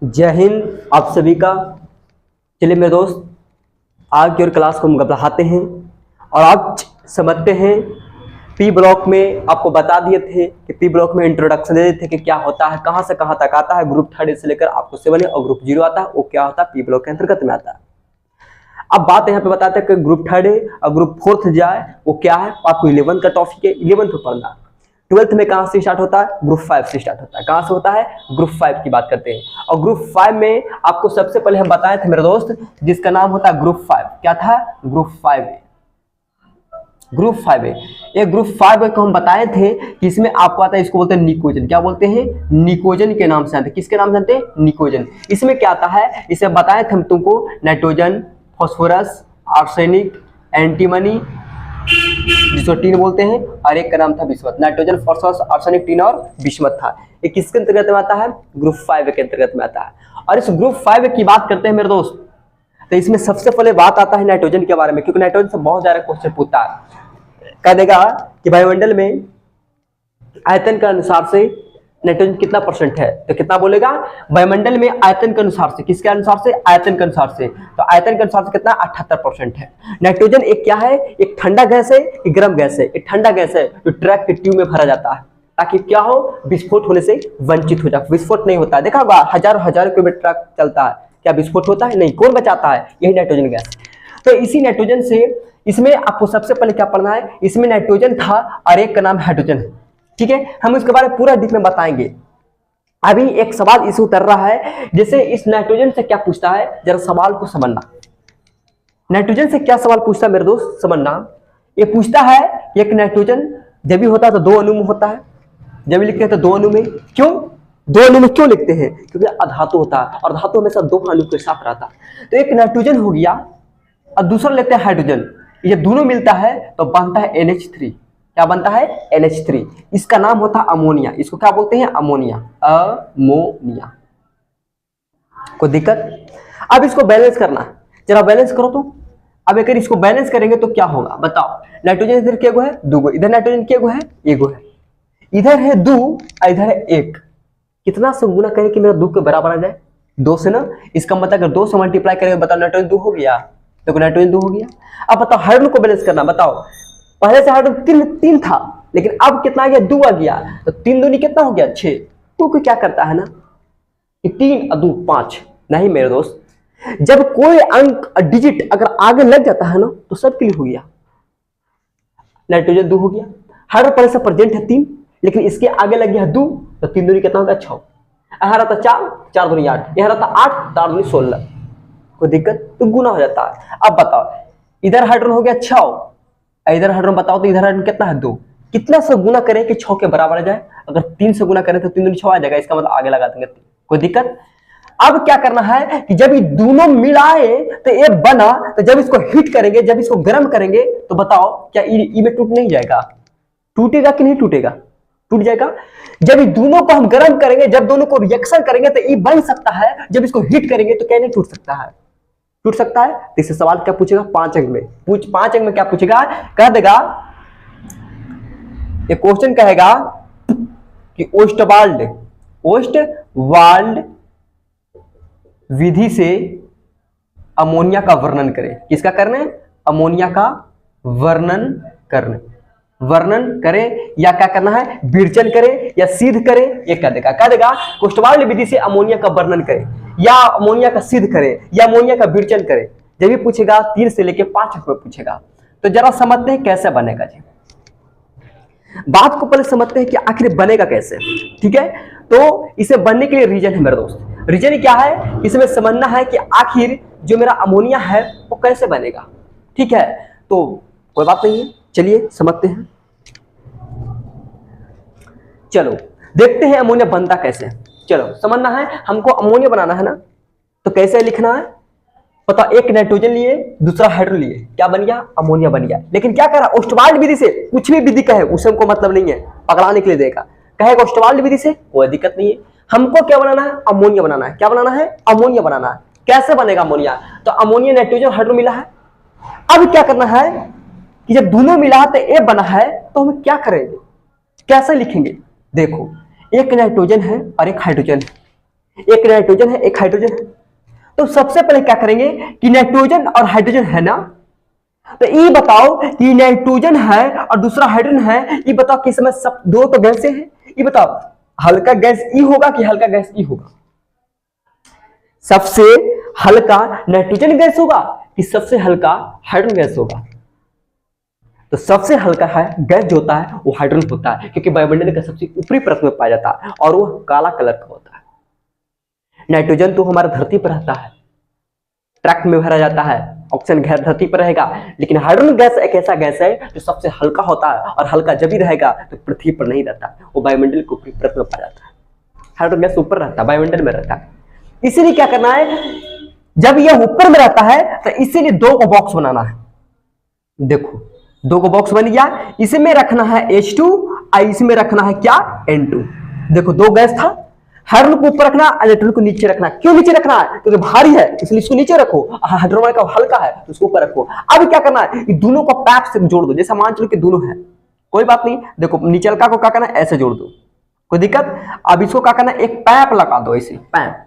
जय हिंद आप सभी का। चलिए मेरे दोस्त, आज की और क्लास को हम बढ़ाते हैं और आज समझते हैं। पी ब्लॉक में आपको बता दिए थे कि पी ब्लॉक में इंट्रोडक्शन दे दिए थे कि क्या होता है, कहां से कहां तक आता है। ग्रुप थर्ड से लेकर आपको 7 और ग्रुप 0 आता है, वो क्या होता है, पी ब्लॉक के अंतर्गत में आता है। अब बात यहाँ पे बताते हैं कि ग्रुप थर्ड और ग्रुप फोर्थ जाए वो क्या है। आपको 11th का टॉपिक है, 11th में पढ़ना। 12th में कहां से स्टार्ट होता है, ग्रुप 5 से स्टार्ट होता है। कहां से होता है, ग्रुप 5 की बात करते हैं। और ग्रुप 5 में आपको सबसे पहले हम बताए थे मेरे दोस्त, जिसका नाम होता है ग्रुप 5। क्या था, ग्रुप 5। ग्रुप 5 है ये। ग्रुप 5 को हम बताए थे कि इसमें आपको आता है, इसको बोलते हैं निकोजन। क्या बोलते हैं, निकोजन के नाम से आते हैं। किसके नाम से आते हैं, निकोजन। इसमें क्या आता है, इसे बताए थे हम तुमको, नाइट्रोजन, फास्फोरस, आर्सेनिक, एंटीमनी, जिसको टीन बोलते हैं, और एक का नाम था bismuth. Nitrogen, phosphorus, arsenic, tin और बिस्मथ था। ये किसके अंतर्गत में आता है, ग्रुप 5 के अंतर्गत में आता है। और इस ग्रुप 5 की बात करते हैं मेरे दोस्त, तो इसमें सबसे पहले बात आता है नाइट्रोजन के बारे में, क्योंकि नाइट्रोजन से बहुत ज्यादा क्वेश्चन पूछता है। कह देगा कि वायुमंडल में आयतन के अनुसार से नाइट्रोजन कितना परसेंट है, तो कितना बोलेगा, वायुमंडल में आयतन के अनुसार से। किसके अनुसार से, आयतन के अनुसार से। तो आयतन के अनुसार से कितना, 78% है। नाइट्रोजन एक क्या है, एक ठंडा गैस है, एक गर्म गैस है। एक ठंडा गैस है जो ट्रक के ट्यूब में भरा जाता है, ताकि क्या हो, विस्फोट होने से वंचित हो जाए। विस्फोट नहीं होता है, देखा होगा हजारों किलोमीटर ट्रक चलता है, क्या विस्फोट होता है, नहीं। कौन बचाता है, यही नाइट्रोजन गैस। तो इसी नाइट्रोजन से, इसमें आपको सबसे पहले क्या पढ़ना है, इसमें नाइट्रोजन था और एक का नाम हाइड्रोजन है। ठीक है, हम इसके बारे में पूरा डीप में बताएंगे। अभी एक सवाल इसे उतर रहा है, जैसे इस नाइट्रोजन से क्या पूछता है, जरा सवाल को समझना। नाइट्रोजन से क्या सवाल पूछता है मेरे दोस्त, समझना। ये पूछता है, एक नाइट्रोजन जब भी होता है तो 2 अणु में होता है। जब भी लिखते हैं तो 2 अणु में। क्यों 2 अणु में क्यों लिखते हैं, क्योंकि अधातु होता है और धातु हमेशा 2 अणु के साथ रहता है। तो एक नाइट्रोजन हो गया और दूसरा लेते हैं हाइड्रोजन। ये दोनों मिलता है तो बनता है NH3। क्या बनता है, NH3। इसका नाम होता है अमोनिया। इसको क्या बोलते हैं, अमोनिया, अमोनिया। कोई दिक्कत। अब इसको बैलेंस करना है, जरा बैलेंस करो तो। अब अगर इसको बैलेंस करेंगे तो क्या होगा, बताओ। नाइट्रोजन इधर क्या गो है, 2 गो। इधर नाइट्रोजन क्या गो है, 1 गो है। इधर है 2 और इधर है 1। कितना से गुना करें कि मेरा 2 के बराबर आ जाए, 2 से ना। इसका मतलब अगर 2 से मल्टीप्लाई करेंगे, बताओ नाइट्रोजन 2 हो गया, देखो नाइट्रोजन 2 हो गया। अब बताओ हाइड्रोजन को बैलेंस करना, बताओ। पहले से हाइड्रोजन 3 था, लेकिन अब कितना आ गया, 2 आ गया। तो 3 दूनी कितना हो गया, 6। तो क्या करता है ना, कि 3 और 2 5। नहीं मेरे दोस्त, जब कोई अंक डिजिट अगर आगे लग जाता है ना, तो सब क्लियर हो गया। नाइट्रोजन 2 हो गया। हाइड्रोजन पहले से प्रेजेंट है 3, लेकिन इसके आगे लग गया 2, तो 3 दूनी कितना होगा, 6। यहाँ रहता 4, 4 दूनी 8। यहाँ रहता 8, 4 दूनी 16। कोई दिक्कत, तो गुना हो जाता है। अब बताओ, इधर हाइड्रोजन हो गया 6, इधर हाइड्रोजन बताओ, तो इधर हाइड्रोजन कितना है, 2। कितना से गुना करें कि 6 के बराबर आ जाए, अगर 3 से गुना करें तो 3 दूनी 6 आ जाएगा। इसका मतलब आगे लगा देंगे 3। कोई दिक्कत। अब क्या करना है कि जब ये दोनों मिलाए तो ये बना, तो जब इसको हीट करेंगे, जब इसको गर्म करेंगे, तो बताओ क्या ई में टूट नहीं जाएगा, टूटेगा कि नहीं टूटेगा, टूट जाएगा। जब ये दोनों को हम गर्म करेंगे, जब दोनों को रिएक्शन करेंगे, तो ये बन सकता है। जब इसको हीट करेंगे तो क्या नहीं टूट सकता है, टूट सकता है। तो इससे सवाल क्या पूछेगा, 5 अंक में। 5 अंक में क्या पूछेगा, कह देगा, ये क्वेश्चन कहेगा कि ओस्टवाल्ड विधि से अमोनिया का वर्णन करें। किसका करने, अमोनिया का वर्णन करने, वर्णन करें, या क्या करना है, विरचन करें या सिद्ध करें। ये कह देगा ओस्टवाल्ड विधि से अमोनिया का वर्णन करें, या अमोनिया का सिद्ध करें, या अमोनिया का विरचन करें। जब भी पूछेगा 3 से लेके 5 अंक में पूछेगा। तो जरा समझते हैं कैसे बनेगा जी। बात को पहले समझते हैं कि आखिर बनेगा कैसे। ठीक है, तो इसे बनने के लिए रीजन है मेरे दोस्त। रीजन क्या है, इसमें समझना है कि आखिर जो मेरा अमोनिया है वो कैसे बनेगा। ठीक है, तो कोई बात नहीं है, चलिए समझते हैं। चलो देखते हैं अमोनिया बनता कैसे। चलो समझना है हमको, अमोनिया बनाना है ना, तो कैसे लिखना है, पता। एक नाइट्रोजन लिए, दूसरा हाइड्रोजन लिए, क्या बन गया, अमोनिया बन गया। लेकिन क्या करा, ओस्टवाल्ड विधि से। कुछ भी विधि कहे उससे हमको मतलब नहीं है, पकड़ाने के लिए देगा। कहेगा ओस्टवाल्ड विधि से, कोई दिक्कत नहीं है। हमको क्या बनाना है, अमोनिया बनाना है। क्या बनाना है, अमोनिया बनाना है। कैसे बनेगा अमोनिया, तो अमोनिया नाइट्रोजन हाइड्रोजन मिला है। अब क्या करना है कि जब दोनों मिला तो ए बना है, तो हम क्या करेंगे, कैसे लिखेंगे। देखो, एक नाइट्रोजन है और एक हाइड्रोजन है। एक नाइट्रोजन है, एक हाइड्रोजन है। तो सबसे पहले क्या करेंगे कि नाइट्रोजन और हाइड्रोजन है ना, तो ये बताओ कि नाइट्रोजन है और दूसरा हाइड्रोजन है, ये बताओ कि इसमें सब दो तो गैसें हैं, ये बताओ हल्का गैस ई होगा कि हल्का गैस ई होगा? सबसे हल्का नाइट्रोजन गैस होगा कि सबसे हल्का हाइड्रोजन गैस होगा? तो सबसे हल्का है गैस जो होता है वो हाइड्रोजन होता है, क्योंकि वायुमंडल का सबसे ऊपरी परत में पाया जाता है और वो काला कलर का होता है। नाइट्रोजन तो हमारा धरती पर रहता है, ट्रक में भरा जाता है, ऑक्सीजन गैस धरती पर रहेगा, लेकिन हाइड्रोजन गैस एक ऐसा गैस है जो सबसे हल्का होता है, और हल्का जब भी रहेगा तो पृथ्वी पर नहीं रहता, वो वायुमंडल के ऊपरी परत में पाया जाता है। हाइड्रोजन गैस ऊपर रहता है, वायुमंडल में रहता है। इसीलिए क्या करना है, जब यह ऊपर में रहता है तो इसीलिए दो को बॉक्स बनाना है। देखो दो को बॉक्स बन गया, इसमें रखना है H2 और इसमें रखना है क्या, N2। देखो दो गैस था, हाइड्रोजन को ऊपर रखना, इलेक्ट्रॉन को नीचे रखना। क्यों नीचे रखना है? क्योंकि भारी है इसलिए इसको नीचे रखो, हाइड्रोजन का हल्का है तो उसको ऊपर रखो। अब क्या करना है, दोनों को पैप से जोड़ दो, जैसा मान चलो कि दोनों है, कोई बात नहीं। देखो नीचे हल्का को क्या करना है, ऐसे जोड़ दो, कोई दिक्कत? अब इसको क्या करना है, एक पैप लगा दो, ऐसे पैप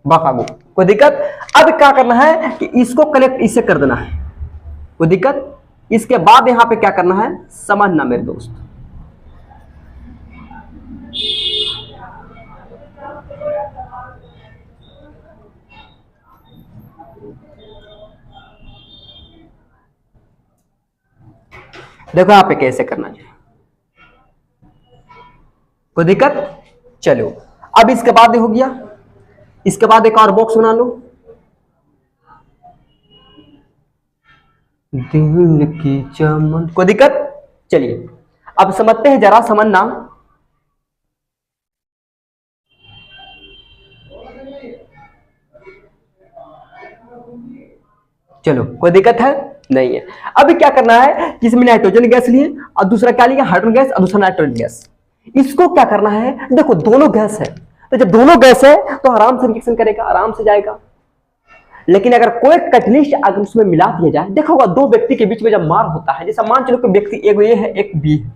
बका दो, कोई दिक्कत? अब क्या करना है कि इसको कनेक्ट इससे कर देना है, कोई दिक्कत? इसके बाद यहां पे क्या करना है, समझना मेरे दोस्त। देखो यहां पे कैसे करना है, कोई दिक्कत? चलो अब इसके बाद हो गया, इसके बाद एक और बॉक्स बना लो, दिल की चमन, कोई दिक्कत? चलिए अब समझते हैं, जरा समझना। चलो कोई दिक्कत है नहीं है। अब क्या करना है कि इसमें नाइट्रोजन गैस लिए और दूसरा क्या लिया, हाइड्रोजन गैस और दूसरा नाइट्रोजन गैस। इसको क्या करना है, देखो दोनों गैस है, तो जब दोनों गैस है तो आराम से रिएक्शन करेगा, आराम से जाएगा। लेकिन अगर कोई कैटलिस्ट अगर उसमें मिला दिया जाए, देखो होगा दो व्यक्ति के बीच में जब मार होता है, जैसा मान चलो कि व्यक्ति एक ए है एक बी है,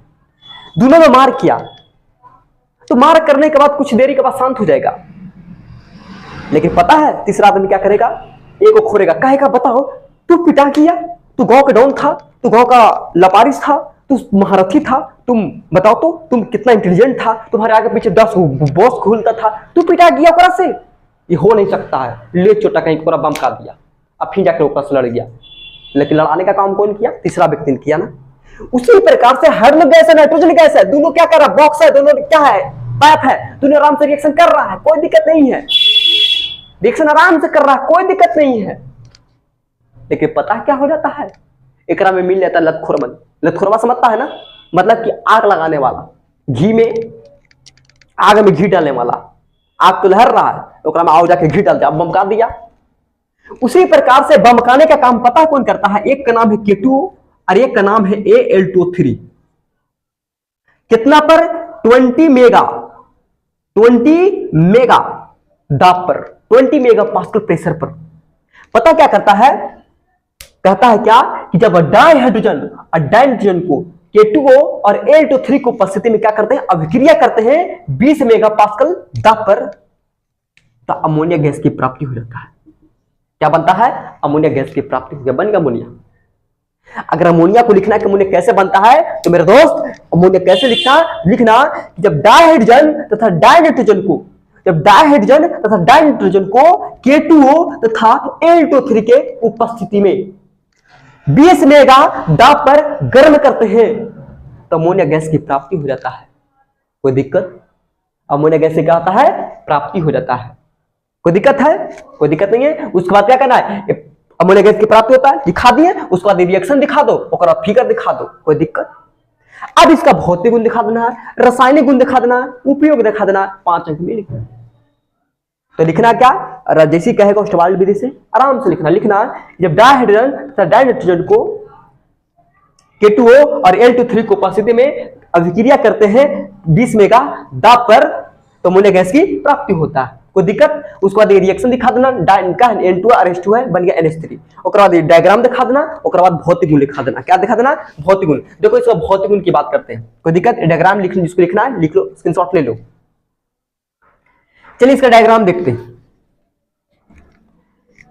दोनों में मार किया, तो मार करने के बाद कुछ देरी के बाद शांत हो जाएगा। लेकिन पता है तीसरा आदमी क्या करेगा, एक को खोरेगा, कहेगा बताओ तू पिटा किया, तू गांव का डॉन था, तू गांव का लपारिस था, तू महारथी था, तुम बताओ तो तुम कितना इंटेलिजेंट था, तुम्हारे आगे पीछे 10 बॉस खुलता था, तू पिटा गया ओकरा से, ये हो नहीं सकता है, ले चोटा कहीं पूरा बम काट दिया, अब फिर जाकर ऊपर से लड़ गया। लेकिन लड़ाने का काम कौन किया, तीसरा व्यक्ति ने किया ना। उसी प्रकार से हाइड्रोजन गैस है, नाइट्रोजन गैस है, दोनों क्या कर रहा है, बॉक्स है, दोनों क्या है, पाइप है, दोनों आराम से रिएक्शन कर रहा है, कोई दिक्कत नहीं है, रिएक्शन आराम से कर रहा है, कोई दिक्कत नहीं है। लेकिन पता क्या हो जाता है, एकरा में मिल जाता है लतखोरबन। लतखोरबा समझता है ना, मतलब कि आग लगाने वाला, घी में आग में घी डालने वाला, आग तो लहर रहा है तो में आओ जाके घी डाल दिया, अब बमका दिया। उसी प्रकार से बमकाने का काम पता कौन करता है, एक का नाम है K2O और एक का नाम है Al2O3। कितना पर, 20 मेगा दाब पर, 20 मेगा पास्कल प्रेशर पर। पता क्या करता है, कहता है क्या कि जब डाइहाइड्रोजन और डाइनाइट्रोजन को K2O और Al2O3 को उपस्थिति में क्या करते हैं, अभिक्रिया करते हैं 20 मेगा पास्कल दाब पर, तो अमोनिया गैस की प्राप्ति हो जाता है। क्या बनता है, अमोनिया गैस की प्राप्ति हो गया, बन गया अमोनिया। अगर अमोनिया को लिखना है कि अमोनिया कैसे बनता है, तो मेरे दोस्त अमोनिया कैसे लिखना जब डाइहाइड्रोजन तथा डाइनाइट्रोजन को, जब डाइहाइड्रोजन तथा डाइनाइट्रोजन को K2O तथा Al2O3 के उपस्थिति में 20 मेगा दाब पर गर्म करते हैं तो अमोनिया गैस की प्राप्ति हो जाता है। कोई दिक्कत, अमोनिया गैस से क्या होता है, प्राप्ति हो जाता है। कोई दिक्कत है, कोई दिक्कत नहीं है। उसके बाद क्या करना है, अमोनिया गैस की प्राप्ति होता है, दिखा दिए, उसके बाद रिएक्शन दिखा दो, उसके बाद फिगर दिखा दो, कोई दिक्कत। अब इसका भौतिक गुण दिखा देना है, रासायनिक गुण दिखा देना है, उपयोग दिखा देना है, 5 अंक में लिखना। तो लिखना क्या, जैसी कहेगा ऑस्टवाल्ड विधि से आराम से लिखना जब डाइहाइड्रोजन तथा डाइनाइट्रोजन को K2O और Al2O3 को उपस्थिति में अभिक्रिया करते हैं 20 मेगा दाब पर, तो अमोनिया गैस की प्राप्ति होता है। कोई दिक्कत। उसके बाद रिएक्शन दिखा देना, N2 और H2 है, बन गया NH3। उसके बाद डायग्राम दिखा देना, उसके बाद भौतिक गुण लिखा देना। क्या दिखा देना, भौतिक गुण। देखो इसका भौतिक गुण की बात करते हैं, कोई दिक्कत, डायग्राम लिख, जिसको लिखना है लिख लो, स्क्रीनशॉट ले लो। चलिए इसका डायग्राम देखते हैं।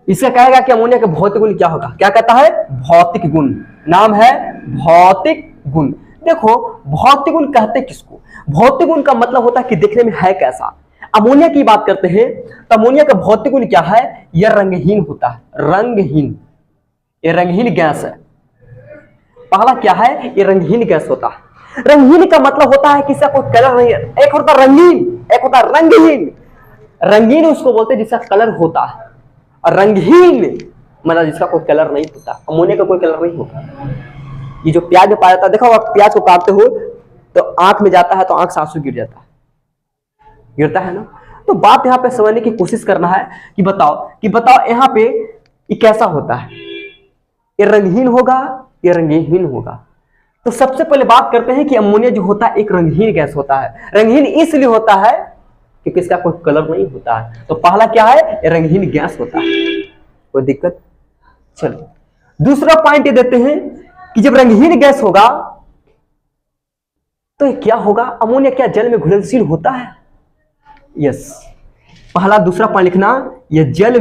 इसका कहेगा कि अमोनिया का भौतिक गुण क्या होगा। क्या कहता है? भौतिक गुण। नाम है भौतिक गुण। देखो भौतिक गुण कहते किसको? भौतिक गुण का मतलब होता है कि देखने में है कैसा। अमोनिया की बात करते हैं तो अमोनिया का भौतिक गुण क्या है? यह रंगहीन होता है। रंगहीन, ये रंगहीन गैस है। पहला क्या है? ये रंगहीन गैस होता है। रंगहीन का मतलब होता है कि इसका कोई कलर नहीं है। एक होता रंगीन, एक होता रंगहीन। रंगीन उसको बोलते हैं जिसका कलर होता है, और रंगहीन मतलब जिसका कोई कलर नहीं होता। अमोनिया का कोई कलर नहीं होता। ये जो प्याज में पाया जाता है, देखो आप प्याज को काटते हो तो आंख में जाता है तो आंख से आंसू गिर जाता है, गिरता है ना। तो बात यहाँ पे समझने की कोशिश करना है कि बताओ यहाँ पे ये कैसा होता है? ये रंगहीन होगा, ये रंगहीन होगा। तो सबसे पहले बात करते हैं कि अमोनिया जो होता है एक रंगहीन गैस होता है। रंगहीन इसलिए होता है क्योंकि इसका कोई कलर नहीं होता है। तो पहला क्या है? ये रंगहीन गैस होता है। कोई दिक्कत? चलो दूसरा पॉइंट ये देते हैं कि जब रंगहीन गैस होगा तो ये क्या होगा? अमोनिया क्या जल में घुलनशील होता है? यस। पहला दूसरा पॉइंट लिखना, यह जल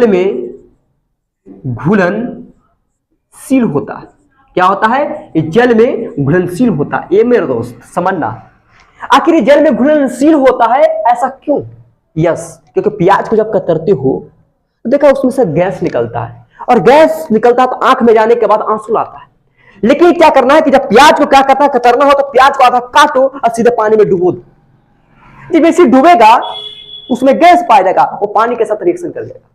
में घुलनशील होता है। क्या होता है? ये जल में घुलनशील होता है। ये मेरे दोस्त समझना, आखिर ये जल में घुलनशील होता है ऐसा क्यों? यस, क्योंकि प्याज को जब कतरते हो तो देखा उसमें से गैस निकलता है, और गैस निकलता है तो आंख में जाने के बाद आंसू आता है। लेकिन क्या करना है कि जब प्याज को क्या करता है, कतरना हो तो प्याज को आधा काटो और सीधे पानी में डुबो दो। जब ऐसे डूबेगा उसमें गैस पाया जाएगा, वो पानी के साथ रिएक्शन कर जाएगा,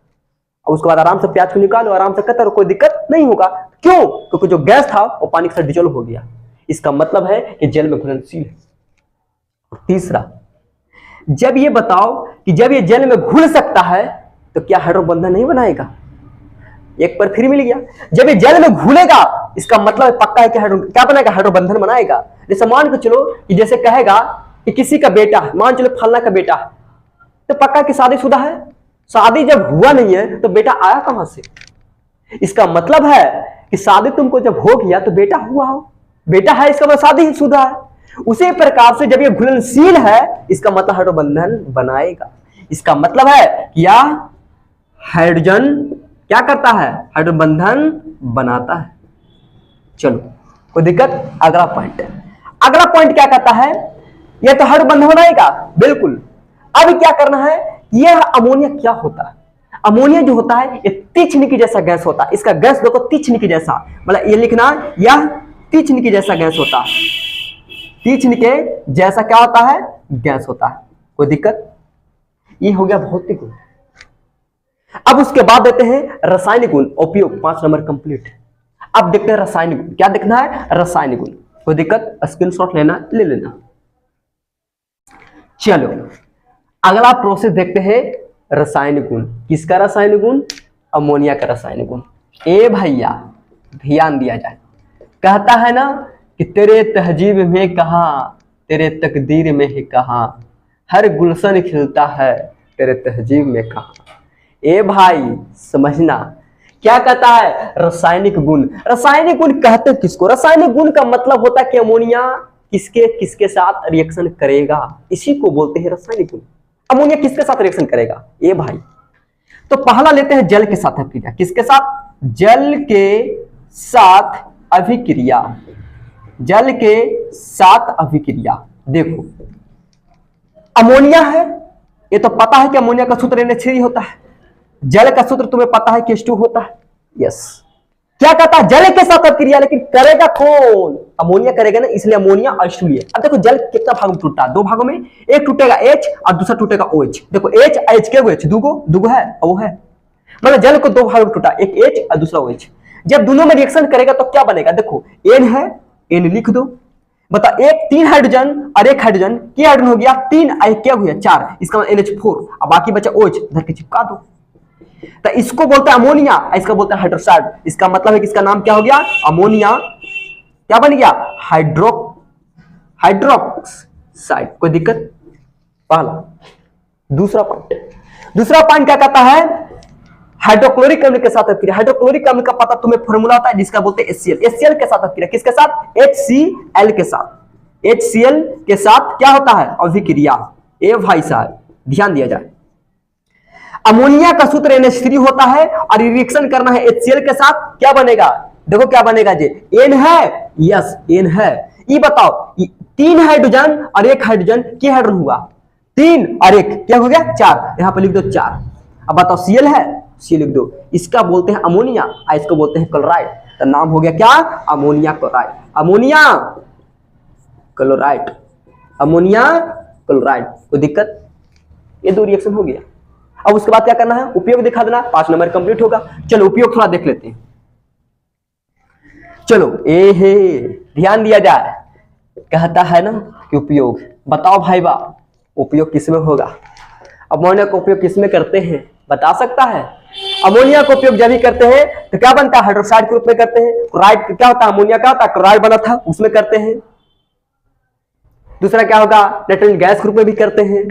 और उसके बाद आराम से प्याज को निकालो, आराम से कतरो, कोई दिक्कत नहीं होगा। क्यों? क्योंकि जो गैस था वो पानी के साथ डिजोल्व हो गया। इसका मतलब है कि जल में घुलनशील है। तीसरा, जब ये बताओ कि जब ये जल में घुल सकता है तो क्या हाइड्रोबंधन नहीं बनाएगा? एक पर फिर मिल गया। जब ये जल में घुलेगा इसका मतलब पक्का है कि क्या बनाएगा? हाइड्रोबंधन बनाएगा। जैसे मान के चलो कि जैसे कहेगा कि किसी का बेटा, मान चलो फलना का बेटा, तो पक्का कि शादीशुदा है। शादी जब हुआ नहीं है तो बेटा आया कहां से? इसका मतलब है कि शादी तुमको जब हो गया तो बेटा हुआ हो, बेटा है इसका मतलब शादी शुदा है। उसी प्रकार से जब ये घुलनशील है इसका मतलब हाइड्रोबंधन बनाएगा। इसका मतलब है कि यह हाइड्रोजन क्या करता है? हाइड्रोबंधन बनाता है। चलो कोई दिक्कत? अगला पॉइंट क्या कहता है? यह तो हाइड्रोबंधन बनाएगा, बिल्कुल। अब क्या करना है? यह अमोनिया क्या होता है? अमोनिया जो होता है ये तीक्ष्ण की जैसा गैस होता है। इसका गैस देखो तीक्ष्ण की जैसा, मतलब ये लिखना, यह तीक्ष्ण की जैसा गैस होता है। तीक्ष्ण के जैसा क्या होता है? गैस होता है। कोई दिक्कत? ये हो गया भौतिक गुण। अब उसके बाद देते हैं रासायनिक गुण। उपयोग 5 नंबर कंप्लीट। अब देखते हैं रासायनिक गुण। क्या देखना है? रासायनिक गुण। कोई दिक्कत? स्क्रीनशॉट लेना, ले लेना। चलो अगला प्रोसेस देखते हैं रासायनिक गुण। किसका रासायनिक गुण? अमोनिया का रासायनिक गुण। ए भैया ध्यान दिया जाए। कहता है ना कि तेरे तहजीब में कहाँ, तेरे तकदीर में ही कहाँ, हर गुलशन खिलता है तेरे तहजीब में कहाँ। ए भाई समझना, क्या कहता है? रासायनिक गुण। रासायनिक गुण कहते किसको? रासायनिक गुण का मतलब होता है कि अमोनिया किसके साथ रिएक्शन करेगा, इसी को बोलते हैं रासायनिक गुण। अमोनिया किसके साथ रिएक्शन करेगा? ए भाई, तो पहला लेते हैं जल के साथ अभिक्रिया। किसके साथ? जल के साथ अभिक्रिया। जल के साथ अभिक्रिया। देखो अमोनिया है, ये तो पता है कि अमोनिया का सूत्र NH3 होता है। जल का सूत्र तुम्हें पता है कि H2 होता है। यस। क्या कहता है? जल के साथ अभिक्रिया, लेकिन करेगा कौन? अमोनिया करेगा ना, इसलिए अमोनिया H2 है। अब देखो जल कितना भाग में टूटता है? 2 भागों में, एक टूटेगा H और दूसरा टूटेगा OH। देखो H H के H दुगो है, वो है, मतलब जल को 2 भाग में टूटा, एक H और दूसरा OH। जब दोनों में रिएक्शन करेगा तो क्या बनेगा? देखो N है, N लिख दो। बता, 3 हाइड्रोजन और 1 हाइड्रोजन, क्या हाइड्रोजन हो गया? 3 क्या हुआ? 4। इसका मतलब NH4, अब बाकी बचा OH, धर के चिपका दो। तो इसको बोलते हैं अमोनिया, इसका बोलते हैं हाइड्रोक्साइड। इसका मतलब है कि इसका नाम क्या हो गया? अमोनिया। क्या बन गया? हाइड्रोक्साइड। कोई दिक्कत? पहला। दूसरा पॉइंट क्या कहता है? हाइड्रोक्लोरिक अम्ल के साथ अभिक्रिया। हाइड्रोक्लोरिक अम्ल का पता तुम्हें फॉर्मूला होता है जिसका बोलते हैं HCl। HCl के साथ अभिक्रिया। किसके साथ? HCl के साथ। HCl के साथ क्या होता है? अभिक्रिया। ए भाई साहब ध्यान दिया जाए, अमोनिया का सूत्र NH3 होता है और रिएक्शन करना है HCl के साथ, क्या बनेगा, देखो क्या बनेगा जी, N है, यस N है। ये बताओ 3 हाइड्रोजन और 1 हाइड्रोजन क्या हाइड्रोजन हुआ, 3 और 1 क्या हो गया 4, यहां पर लिख दो 4। अब बताओ Cl है, Cl लिख दो, इसका बोलते हैं अमोनिया और इसको बोलते हैं क्लोराइड, तो नाम हो गया क्या, ammonia chloride, ammonia chloride, ammonia chloride. कोई दिक्कत, ये 2 रिएक्शन हो गया। अब उसके बाद क्या करना है, उपयोग दिखा देना, 5 नंबर कंप्लीट होगा। चलो उपयोग थोड़ा देख लेते हैं। चलो ए हे ध्यान दिया जाए, कहता है ना कि उपयोग, बताओ भाई बा उपयोग किसमें होगा, अमोनिया का उपयोग किसमें करते हैं, बता सकता है। अमोनिया का उपयोग जब भी करते हैं तो क्या बनता है, हाइड्रोक्साइड के रूप में करते हैं। क्लोराइड क्या होता है, अमोनिया का होता है, क्लोराइड बना था उसमें करते हैं। दूसरा क्या होगा, नाइट्रोजन गैस के रूप में भी करते हैं।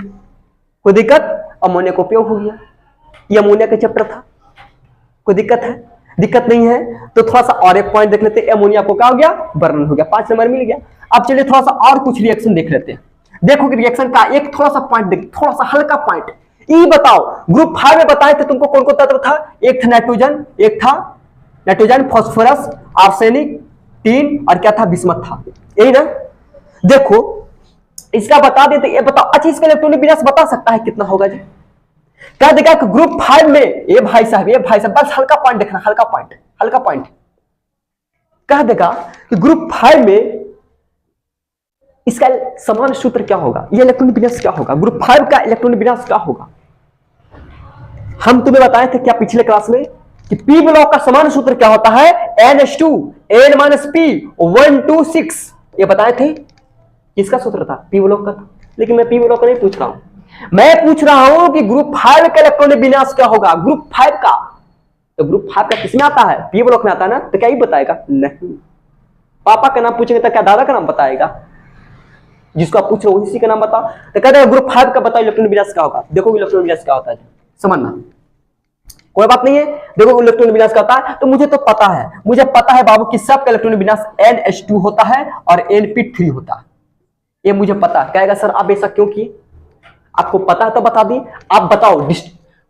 कोई दिक्कत, अमोनिया का उपयोग हो गया, ये अमोनिया का चैप्टर था। कोई दिक्कत है, दिक्कत नहीं है तो थोड़ा सा और एक पॉइंट देख लेते हैं, अमोनिया को क्या हो गया, वर्णन हो गया, 5 नंबर मिल गया। अब चलिए थोड़ा सा और कुछ रिएक्शन देख लेते हैं। देखो कि रिएक्शन का एक थोड़ा सा पॉइंट देख, थोड़ा सा हल्का पॉइंट, ये बताओ ग्रुप 5 में बताए थे तुमको कौन कौन तत्व था, एक था नाइट्रोजन, एक था नाइट्रोजन, फास्फोरस, आर्सेनिक, टीन और क्या था, बिस्मथ था, यही ना। देखो इसका बता देते, ये बताओ अच्छा इसका इलेक्ट्रॉनिक विन्यास बता सकता है कितना होगा जी, क्या देखा कि ग्रुप 5 में, ये भाई साहब बस हल्का पॉइंट देखना, हल्का पॉइंट, हल्का पॉइंट, कह देगा कि ग्रुप 5 में इसका समान सूत्र क्या होगा, ये इलेक्ट्रॉनिक विन्यास क्या होगा, ग्रुप 5 का इलेक्ट्रॉनिक विन्यास क्या होगा। हम तुम्हें बताए थे क्या पिछले क्लास में कि पी ब्लॉक का समान सूत्र क्या होता है, NH2 N-P 126, ये बताए थे। किसका सूत्र था, पी ब्लॉक का था, लेकिन मैं पी ब्लॉक का नहीं पूछ रहा हूं, मैं पूछ रहा हूं कि ग्रुप 5 का इलेक्ट्रॉनिक विन्यास क्या होगा, ग्रुप 5 का। तो ग्रुप 5 का किसमें आता है, पी ब्लॉक में आता है ना, तो क्या ही बताएगा, नहीं। पापा का नाम पूछेंगे तो क्या दादा का नाम बताएगा, जिसको आप पूछ रहे हो इसी का नाम बताओ, तो कहते हैं ग्रुप 5 का बताओ इलेक्ट्रॉनिक विन्यास क्या होगा। देखो इलेक्ट्रॉनिक विन्यास क्या होता है, समझना, कोई बात नहीं है। देखो इलेक्ट्रॉनिक विन्यास क्या होता है, तो मुझे तो पता है, मुझे पता है बाबू कि सबका इलेक्ट्रॉनिक विन्यास NH2 होता है और NP3 होता है, ये मुझे पता है। कहेगा सर आप ऐसा क्यों किए, आपको पता है तो बता दी, आप बताओ,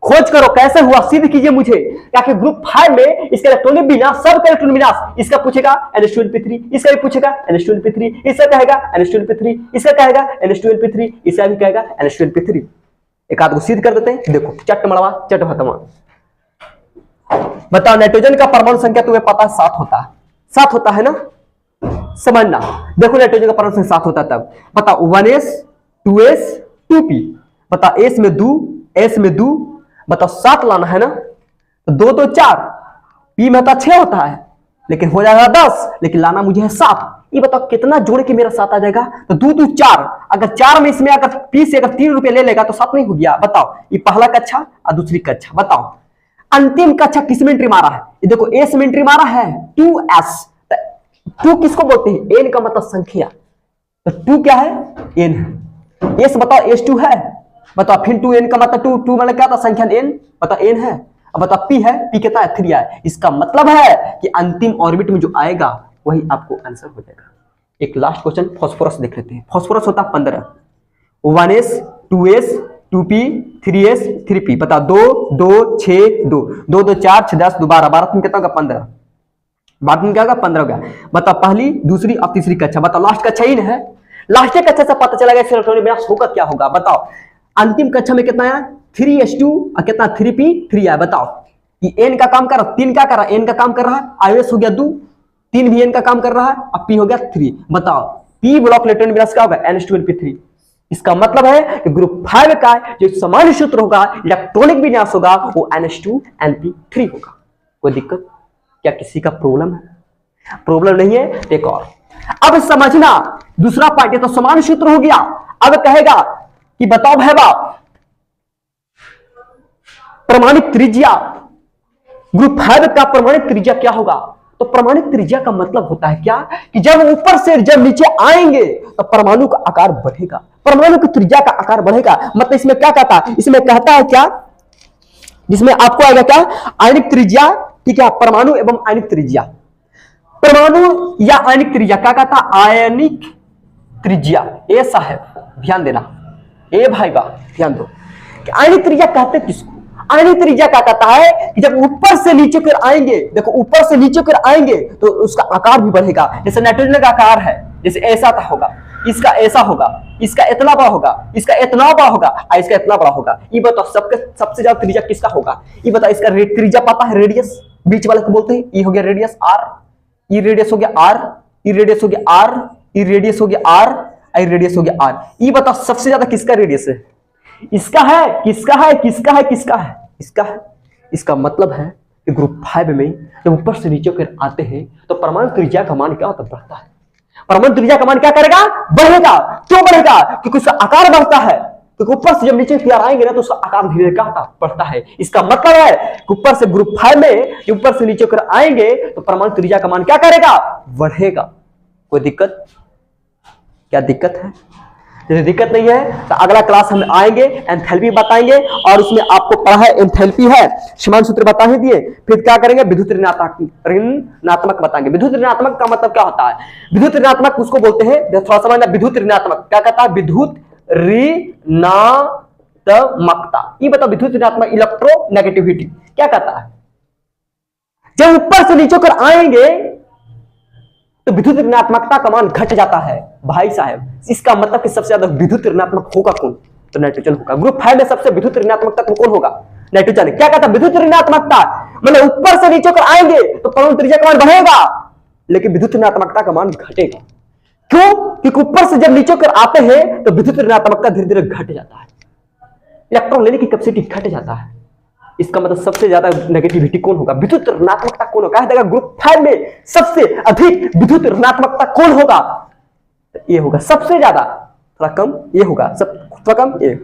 खोज करो कैसे हुआ, सिद्ध कीजिए मुझे, ताकि ग्रुप 5 में इसका इलेक्ट्रॉनिक विन्यास, सबका इलेक्ट्रॉनिक विन्यास, इसका पूछेगा NH2NP3, इसका भी पूछेगा NH2NP3, इसका कहेगा NH2NP3, इसका कहेगा NH2NP3, इसका भी कहेगा NH2NP3। एक आध को सिद्ध कर देते हैं। देखो चट मड़वा चट भतवा, बताओ नाइट्रोजन का परमाणु संख्या तुम्हें पता है 7 होता है, 7 होता है ना, समझना। देखो नाइट्रोजन का परमाणु संख्या 7 होता है, तब बताओ 1s 2s 2p, बताओ s में 2 s में 2, बताओ 7 लाना है ना, तो 2 2 4, p में था 6 होता है, लेकिन हो जाएगा 10, लेकिन लाना मुझे है 7। ये बताओ कितना जोड़ के मेरा 7 आ जाएगा, तो 2 2 4, अगर 4 में इसमें अगर p से अगर 3 रुपए ले लेगा तो 7 नहीं हो गया। बताओ ये पहला कक्षा और दूसरी कक्षा, बताओ अंतिम कक्षा किस में एंट्री मारा है, ये देखो s में एंट्री मारा है 2s, 2 किसको बोलते हैं, n का मतलब संख्या, तो 2 क्या है, n है, s बताओ s2 है, बताओ फिर 2n का मतलब 2 2 मतलब क्या था, संख्या n, बताओ n है, अब बताओ p है, p कितना है 3 है, इसका मतलब है कि अंतिम ऑर्बिट में जो आएगा वही आपको आंसर हो जाएगा। एक लास्ट क्वेश्चन फास्फोरस देख लेते हैं। फास्फोरस होता है 15, 1s 2s 2p 3s 3p, बताओ 2 2 6 2 2 2 4 6 10 12 12 में कितना होगा 15, बाद में क्या होगा 15 हो गया। बताओ पहली दूसरी और तीसरी कक्षा, बताओ लास्ट कक्षा ही है, लास्ट कक्षा से पता चला गया इलेक्ट्रॉनिक विन्यास होगा क्या होगा। बताओ अंतिम कक्षा में कितना आया 3s2 और कितना 3p3 आया। बताओ ये n का काम कर रहा, 3 क्या कर रहा है, n का काम कर रहा है, iOS हो गया 2, 3 भी n का काम कर रहा है और p हो गया 3। बताओ p ब्लॉक इलेक्ट्रॉनिक विन्यास क्या होगा, NH2NP3। इसका मतलब है कि ग्रुप 5 का जो सामान्य सूत्र होगा, इलेक्ट्रॉनिक विन्यास होगा, वो NH2NP3 होगा। कोई दिक्कत क्या, किसी का प्रॉब्लम है, प्रॉब्लम नहीं है। एक और अब समझना, दूसरा पार्ट, ये तो समान सूत्र हो गया। अब कहेगा कि बताओ भाई बाप प्रमाणित त्रिज्या, ग्रुप 5 का प्रमाणित त्रिज्या क्या होगा। तो प्रमाणित त्रिज्या का मतलब होता है क्या कि जब ऊपर से जब नीचे आएंगे तो परमाणु का आकार बढ़ेगा, परमाणु की त्रिज्या का आकार बढ़ेगा। मतलब इसमें क्या कहता है, इसमें कहता है क्या, जिसमें आपको आएगा क्या, आणविक त्रिज्या, ठीक है, परमाणु एवं आणविक त्रिज्या, परमाणु या आणविक त्रिज्या क्या कहता है, आयनिक त्रिज्या। ऐसा है, ध्यान देना, ए भाई वाह, ध्यान दो कि आयनिक त्रिज्या कहते किसको? आयनिक त्रिज्या क्या कहता है कि जब ऊपर से नीचे कर आएंगे, देखो ऊपर से नीचे कर आएंगे तो उसका आकार भी बढ़ेगा। जैसे नाइट्रोजन का आकार है, जैसे ऐसा था होगा, इसका ऐसा होगा, इसका इतना बड़ा होगा, इसका इतना बड़ा होगा, और इसका इतना बड़ा होगा। ये बताओ सबके सबसे ज्यादा त्रिज्या किसका होगा? ये बताओ, इसका त्रिज्या पता है? रेडियस, बीच वाले को बोलते हैं, ये हो गया रेडियस आर, ये रेडियस हो गया आर, ये रेडियस हो गया आर, ये रेडियस हो गया आर, ये रेडियस हो गया आर। ये बताओ सबसे ज्यादा किसका रेडियस है? इसका है, किसका है, किसका है, किसका है? इसका है। इसका मतलब है कि ग्रुप 5 में जब ऊपर से नीचे कर आते हैं तो परमाणु त्रिज्या का मान क्या होता है? बढ़ता है। परमाणु त्रिज्या का मान क्या करेगा? बढ़ेगा। क्यों बढ़ेगा? क्योंकि उसका आकार बढ़ता है। तो ऊपर से जब नीचे की ओर आएंगे ना तो उसका आकार धीरे धीरे बढ़ता है। इसका मतलब है कि ऊपर से ग्रुप 5 में जब ऊपर से नीचे कर आएंगे तो परमाणु त्रिज्या का मान क्या करेगा? बढ़ेगा। कोई दिक्कत? क्या दिक्कत है? यदि दिक्कत नहीं है तो अगला क्लास हम आएंगे, एंथैल्पी बताएंगे, और उसमें आपको पढ़ा है एंथैल्पी है, समान सूत्र बता ही दिए। फिर क्या करेंगे? विद्युत ऋणात्मक बताएंगे। विद्युत ऋणात्मक का मतलब क्या होता है? विद्युत ऋणात्मक उसको बोलते हैं, थोड़ा समझना, विद्युत ऋणात्मक क्या कहता है? विद्युत ऋणात्मकता। ये बताओ, विद्युत ऋणात्मक इलेक्ट्रोनेगेटिविटी क्या कहता है? जब ऊपर से नीचे कर आएंगे तो विद्युत ऋणात्मकता का मान घट जाता है भाई साहब। इसका मतलब कि सबसे ज्यादा विद्युत ऋणात्मक होगा कौन? तो नाइट्रोजन होगा। ग्रुप 5 में सबसे विद्युत ऋणात्मक तत्व कौन होगा? नाइट्रोजन। क्या कहता है? विद्युत ऋणात्मकता मतलब ऊपर से नीचे कर आएंगे तो परमाणु त्रिज्या का मान बढ़ेगा, लेकिन विद्युत ऋणात्मकता का मान घटेगा। क्यों? क्योंकि ऊपर से जब नीचे कर आते हैं तो विद्युत ऋणात्मकता धीरे धीरे घट जाता है, इलेक्ट्रॉन लेने की कैपेसिटी घट जाता है। इसका मतलब सबसे ज्यादा नेगेटिविटी कौन होगा? विद्युत ऋणात्मकता कौन होगा? कहा जाएगा ग्रुप 5 में सबसे अधिक विद्युत ऋणात्मकता कौन होगा? ये होगा सबसे ज्यादा। थोड़ा कम ये होगा, थोड़ा कम ये,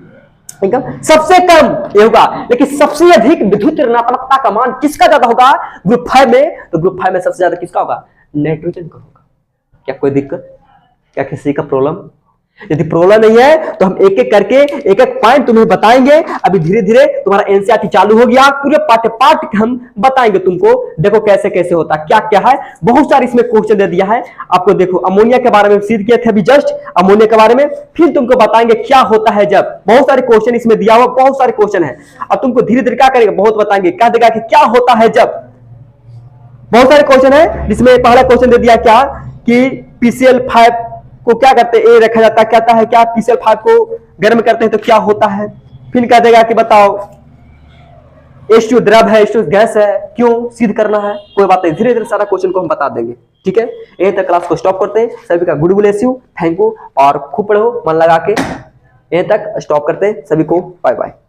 सबसे कम ये होगा। लेकिन सबसे अधिक विद्युत ऋणात्मकता का मान किसका ज्यादा होगा ग्रुप 5 में? तो ग्रुप 5 में सबसे ज्यादा किसका होगा? नाइट्रोजन का होगा। क्या कोई दिक्कत? क्या किसी का प्रॉब्लम? यदि प्रॉब्लम नहीं है तो हम एक एक करके एक एक पॉइंट तुम्हें बताएंगे। अभी धीरे धीरे तुम्हारा एनसीईआरटी चालू हो गया, पूरे पाठ हम बताएंगे तुमको। देखो कैसे कैसे होता है, क्या क्या है, बहुत सारे इसमें क्वेश्चन दे दिया है आपको। देखो अमोनिया के बारे में सीख किए थे अभी जस्ट, अमोनिया के बारे में फिर तुमको बताएंगे क्या होता है जब। बहुत सारे क्वेश्चन इसमें दिया हुआ, बहुत सारे क्वेश्चन है, और तुमको धीरे धीरे क्या करेंगे, बहुत बताएंगे, क्या देगा कि क्या होता है जब। बहुत सारे क्वेश्चन है जिसमें पहला क्वेश्चन दे दिया क्या कि PCl5 को क्या करते हैं? ए रखा जाता है, कहता है क्या PCl5 को गर्म करते हैं तो क्या होता है। फिर कह देगा कि बताओ H2 द्रव है, H2 गैस है, क्यों सिद्ध करना है। कोई बात नहीं, धीरे धीरे सारा क्वेश्चन को हम बता देंगे। ठीक है, यहीं तक क्लास को स्टॉप करते हैं। सभी का good bless you, thank you, और खूब पढ़ो मन लगा के। यहीं तक स्टॉप करते हैं। सभी को बाय बाय।